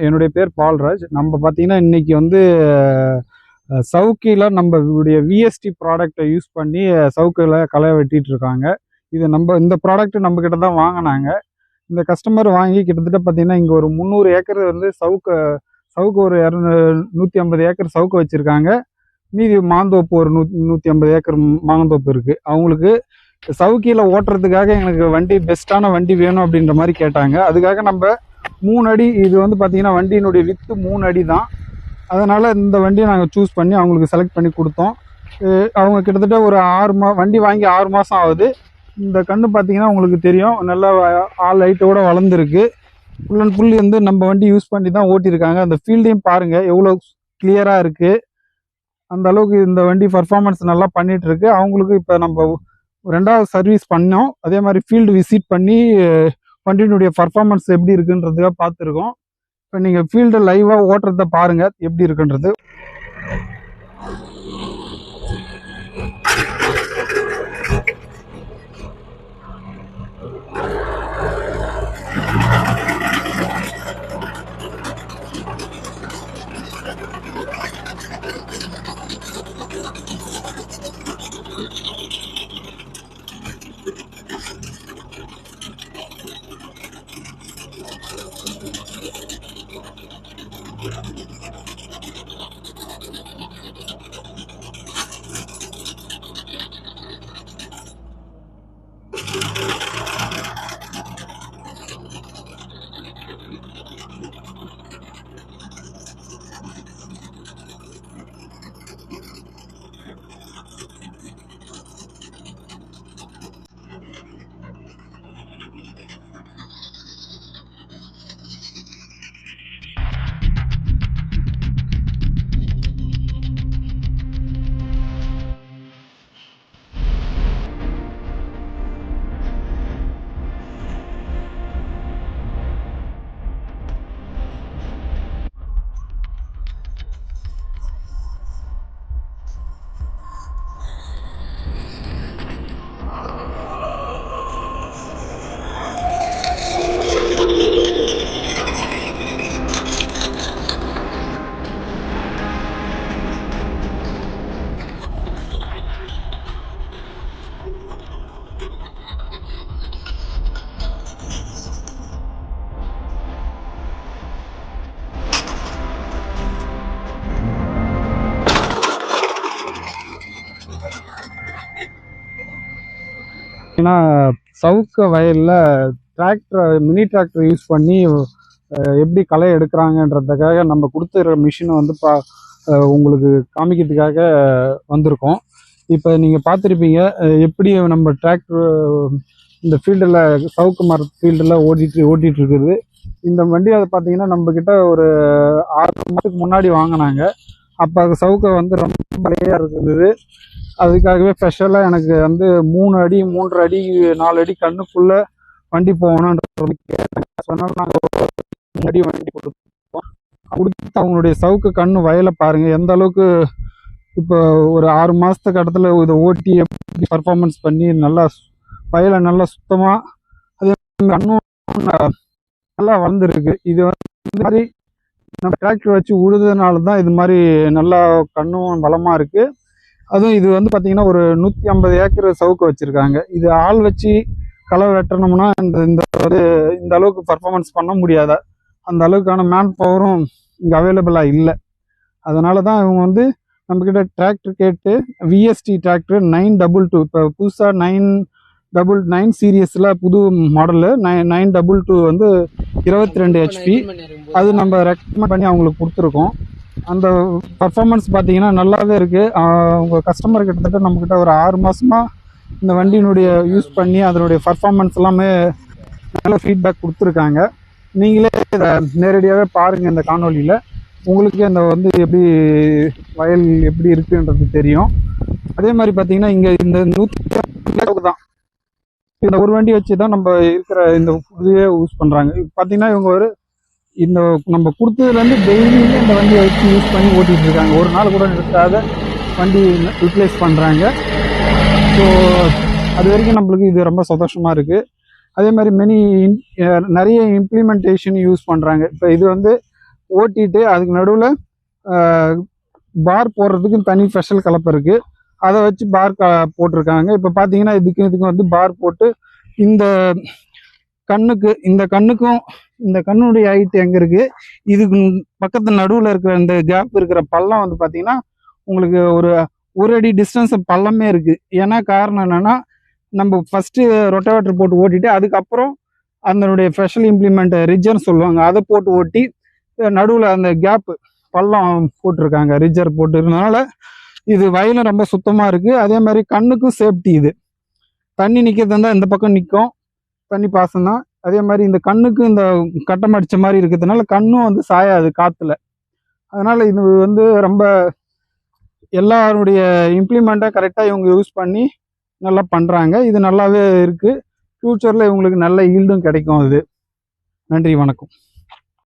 என்னுடைய பேர் பால்ராஜ். நம்ம பார்த்தீங்கன்னா இன்னைக்கு வந்து சவுக்கியில் நம்மளுடைய விஎஸ்டி ப்ராடக்டை யூஸ் பண்ணி சவுக்கில் களை வெட்டிட்டு இருக்காங்க. இது இந்த ப்ராடக்ட் நம்ம கிட்ட தான் வாங்கினாங்க. இந்த கஸ்டமர் வாங்கி கிட்டத்தட்ட பார்த்தீங்கன்னா இங்கே ஒரு 300 ஏக்கர் வந்து சவுக்கு ஒரு 150 ஏக்கர் சவுக்கு வச்சுருக்காங்க. மீதி மாந்தோப்பு ஒரு 150 ஏக்கர் மாந்தோப்பு இருக்குது. அவங்களுக்கு சவுக்கியில் ஓட்டுறதுக்காக எங்களுக்கு வண்டி பெஸ்ட்டான வண்டி வேணும் அப்படின்ற மாதிரி கேட்டாங்க. அதுக்காக நம்ம 3 அடி, இது வந்து பார்த்தீங்கன்னா வண்டியினுடைய வித்து 3 அடி தான். அதனால் இந்த வண்டியை நாங்கள் சூஸ் பண்ணி அவங்களுக்கு செலக்ட் பண்ணி கொடுத்தோம். அவங்க கிட்டத்தட்ட ஒரு வண்டி வாங்கி 6 மாதம் ஆகுது. இந்த கன்று பார்த்தீங்கன்னா உங்களுக்கு தெரியும், நல்லா ஆல் லைட்டோடு வளர்ந்துருக்கு. ஃபுல் அண்ட் ஃபுல் வந்து நம்ம வண்டி யூஸ் பண்ணி தான் ஓட்டியிருக்காங்க. அந்த ஃபீல்டையும் பாருங்கள் எவ்வளோ கிளியராக இருக்குது. அந்த அளவுக்கு இந்த வண்டி பர்ஃபார்மன்ஸ் நல்லா பண்ணிகிட்டு இருக்கு. அவங்களுக்கு இப்போ நம்ம 2வது சர்வீஸ் பண்ணோம். அதே மாதிரி ஃபீல்டு விசிட் பண்ணி வண்டியினுடைய பர்ஃபார்மன்ஸ் எப்படி இருக்குன்றதுக்காக பார்த்துருக்கோம். இப்போ நீங்கள் ஃபீல்டு லைவாக ஓட்டுறத பாருங்கள் எப்படி இருக்குன்றது. ஏன்னா சவுக்க வயலில் மினி டிராக்டர் யூஸ் பண்ணி எப்படி களை எடுக்கிறாங்கன்றதுக்காக நம்ம கொடுத்துற மிஷினை வந்து உங்களுக்கு காமிக்கிறதுக்காக வந்திருக்கோம். இப்போ நீங்கள் பார்த்துருப்பீங்க எப்படி நம்ம டிராக்டர் இந்த ஃபீல்டில் சவுக்கு மர ஃபீல்டில் ஓட்டிகிட்டு இருக்குது. இந்த வண்டி அதை பார்த்தீங்கன்னா நம்மக்கிட்ட ஒரு 6 மாதத்துக்கு முன்னாடி வாங்கினாங்க. அப்போ அது சவுக்கை வந்து ரொம்ப பழையாக இருந்தது. அதுக்காகவே ஸ்பெஷலாக எனக்கு வந்து 3 அடி 3.5 அடி 4 அடி கண்ணுக்குள்ளே வண்டி போகணுன்ற அதனால நாங்கள் 3 அடி வண்டி கொடுத்து அவங்களுடைய சவுக்கு கண்ணு வயலை பாருங்கள் எந்த அளவுக்கு. இப்போ ஒரு 6 மாதத்துக்கு இடத்துல இதை ஓட்டி எப்படி பர்ஃபார்மன்ஸ் பண்ணி நல்லா வயலை நல்லா சுத்தமாக அதே கண்ணும் நல்லா வளர்ந்துருக்கு. இது வந்து இந்த மாதிரி நம்ம டிராக்டர் வச்சு உழுதுனால தான் இது மாதிரி நல்லா கண்ணும் பலமாக இருக்குது. அதுவும் இது வந்து பார்த்திங்கன்னா ஒரு 150 ஏக்கர் சவுக்கு வச்சுருக்காங்க. இது ஆள் வச்சு களை வெட்டணும்னா இந்த அளவுக்கு பர்ஃபார்மன்ஸ் பண்ண முடியாத அந்த அளவுக்கான மேன் பவரும் இங்கே அவைலபிளாக இல்லை. அதனால தான் இவங்க வந்து நம்மக்கிட்ட டிராக்டர் கேட்டு விஎஸ்டி டிராக்டர் 922 இப்போ புதுசாக 999 சீரியஸில் புது மாடலு 922 வந்து 22 HP அது நம்ம ரெக்கமெண்ட் பண்ணி அவங்களுக்கு கொடுத்துருக்கோம். அந்த பர்ஃபார்மன்ஸ் பார்த்தீங்கன்னா நல்லாவே இருக்குது. அவங்க கஸ்டமர் கிட்டத்தட்ட நம்மக்கிட்ட ஒரு 6 மாதமாக இந்த வண்டியினுடைய யூஸ் பண்ணி அதனுடைய பர்ஃபார்மன்ஸ் எல்லாமே நல்ல ஃபீட்பேக் கொடுத்துருக்காங்க. நீங்களே இதை நேரடியாகவே பாருங்கள் இந்த காணொலியில். உங்களுக்கே அந்த வந்து எப்படி வயல் எப்படி இருக்குன்றது தெரியும். அதே மாதிரி பார்த்தீங்கன்னா இங்கே இந்த 100 தான் இந்த ஒரு வண்டி வச்சு தான் நம்ம இருக்கிற இந்த இதுவே யூஸ் பண்ணுறாங்க. பார்த்தீங்கன்னா இவங்க இந்த நம்ம கொடுத்ததுலேருந்து டெய்லியுமே இந்த வண்டியை வச்சு யூஸ் பண்ணி ஓட்டிகிட்டு இருக்காங்க. ஒரு நாள் கூட நிறுத்தாத வண்டி ரிப்ளேஸ் பண்ணுறாங்க. ஸோ அது வரைக்கும் நம்மளுக்கு இது ரொம்ப சந்தோஷமாக இருக்குது. அதே மாதிரி நிறைய இம்ப்ளிமெண்டேஷன் யூஸ் பண்ணுறாங்க. இப்போ இது வந்து ஓட்டிட்டு அதுக்கு நடுவில் பார் போடுறதுக்கு தனி ஸ்பெஷல் கலப்பை இருக்குது. அதை வச்சு பார் போட்டிருக்காங்க. இப்போ பார்த்தீங்கன்னா இதுக்கும் வந்து பார் போட்டு இந்த கண்ணுக்கும் இந்த கண்ணுடைய ஹைட் எங்கே இருக்குது, இதுக்கு பக்கத்து நடுவில் இருக்கிற இந்த கேப் இருக்கிற பள்ளம் வந்து பார்த்தீங்கன்னா உங்களுக்கு ஒரு அடி டிஸ்டன்ஸ் பள்ளமே இருக்குது. ஏன்னா காரணம் என்னென்னா நம்ம ஃபஸ்ட்டு ரொட்டவேட்டர் போட்டு ஓட்டிட்டு அதுக்கப்புறம் அதனுடைய ஸ்பெஷல் இம்ப்ளிமெண்ட் ரிஜர்னு சொல்லுவாங்க, அதை போட்டு ஓட்டி நடுவில் அந்த கேப்பு பள்ளம் போட்டிருக்காங்க. ரிஜர் போட்டுருந்தனால இது வயலும் ரொம்ப சுத்தமாக இருக்குது. அதே மாதிரி கண்ணுக்கும் சேஃப்டி. இது தண்ணி நிற்கிறது இருந்தால் இந்த பக்கம் நிற்கும், தண்ணி பாசம் தான். அதே மாதிரி இந்த கண்ணுக்கு இந்த கட்டம் அடித்த மாதிரி இருக்கிறதுனால கண்ணும் வந்து சாயாது காற்றுல. அதனால் இது வந்து ரொம்ப எல்லாருடைய இம்ப்ளிமெண்ட்டாக கரெக்டாக இவங்க யூஸ் பண்ணி நல்லா பண்ணுறாங்க. இது நல்லாவே இருக்குது. ஃப்யூச்சரில் இவங்களுக்கு நல்ல ஈல்டும் கிடைக்கும். அது நன்றி, வணக்கம்.